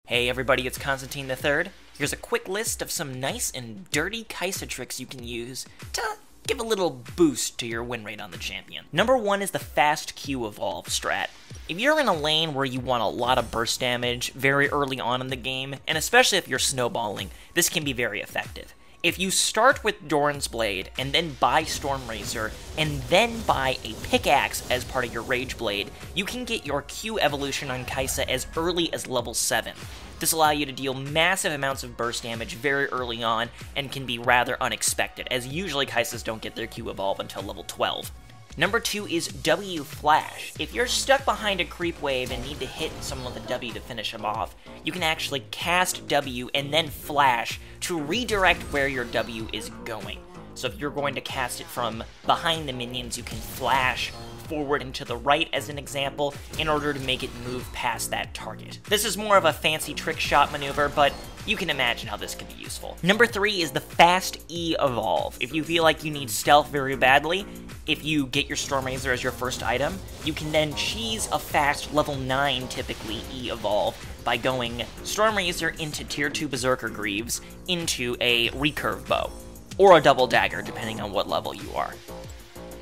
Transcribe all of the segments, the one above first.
Hey everybody, it's Constantine III. Here's a quick list of some nice and dirty Kai'Sa tricks you can use to give a little boost to your win rate on the champion. Number 1 is the fast Q evolve strat. If you're in a lane where you want a lot of burst damage very early on in the game, and especially if you're snowballing, this can be very effective. If you start with Doran's Blade, and then buy Storm Razor, and then buy a pickaxe as part of your Rage Blade, you can get your Q evolution on Kai'Sa as early as level 7. This allows you to deal massive amounts of burst damage very early on, and can be rather unexpected, as usually Kai'Sas don't get their Q evolve until level 12. Number 2 is W Flash. If you're stuck behind a creep wave and need to hit someone with a W to finish them off, you can actually cast W and then Flash to redirect where your W is going. So if you're going to cast it from behind the minions, you can Flash forward and to the right as an example in order to make it move past that target. This is more of a fancy trick shot maneuver, but you can imagine how this can be useful. Number 3 is the fast E evolve. If you feel like you need stealth very badly, if you get your Storm Razor as your first item, you can then cheese a fast level 9 typically E evolve by going Storm Razor into tier 2 Berserker Greaves into a recurve bow, or a double dagger depending on what level you are.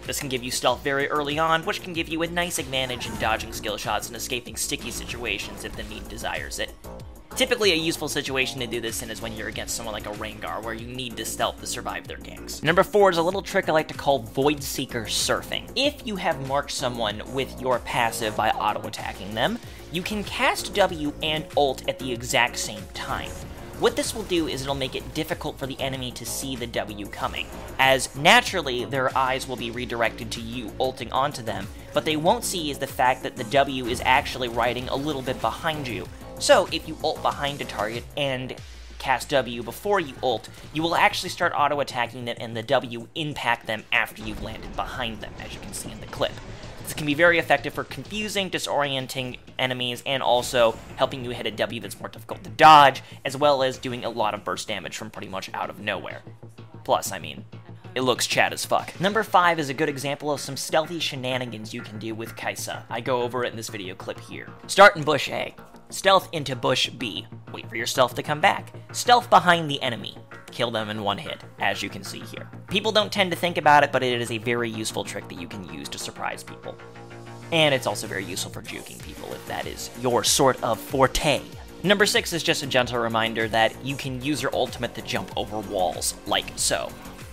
This can give you stealth very early on, which can give you a nice advantage in dodging skill shots and escaping sticky situations if the need desires it. Typically, a useful situation to do this in is when you're against someone like a Rengar, where you need to stealth to survive their ganks. Number 4 is a little trick I like to call Voidseeker Surfing. If you have marked someone with your passive by auto-attacking them, you can cast W and ult at the exact same time. What this will do is it'll make it difficult for the enemy to see the W coming, as naturally their eyes will be redirected to you ulting onto them, but they won't see is the fact that the W is actually riding a little bit behind you. So if you ult behind a target and cast W before you ult, you will actually start auto-attacking them and the W impact them after you've landed behind them, as you can see in the clip. This can be very effective for confusing, disorienting enemies, and also helping you hit a W that's more difficult to dodge, as well as doing a lot of burst damage from pretty much out of nowhere. Plus, I mean, it looks Chad as fuck. Number 5 is a good example of some stealthy shenanigans you can do with Kai'Sa. I go over it in this video clip here. Start in bush A. Stealth into bush B. Wait for your stealth to come back. Stealth behind the enemy. Kill them in one hit, as you can see here. People don't tend to think about it, but it is a very useful trick that you can use to surprise people. And it's also very useful for juking people if that is your sort of forte. Number 6 is just a gentle reminder that you can use your ultimate to jump over walls, like so.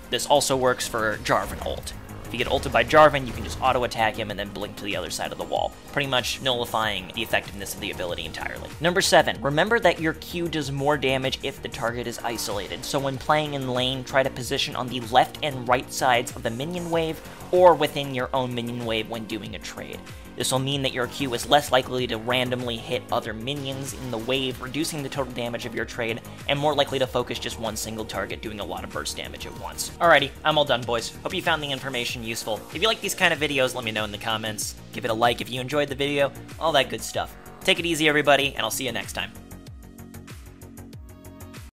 This also works for Jarvan ult. If you get ulted by Jarvan, you can just auto-attack him and then blink to the other side of the wall, pretty much nullifying the effectiveness of the ability entirely. Number 7, remember that your Q does more damage if the target is isolated, so when playing in lane, try to position on the left and right sides of the minion wave, or within your own minion wave when doing a trade. This will mean that your Q is less likely to randomly hit other minions in the wave, reducing the total damage of your trade, and more likely to focus just one single target, doing a lot of burst damage at once. Alrighty, I'm all done, boys. Hope you found the information useful. If you like these kind of videos, let me know in the comments. Give it a like if you enjoyed the video, all that good stuff. Take it easy, everybody, and I'll see you next time.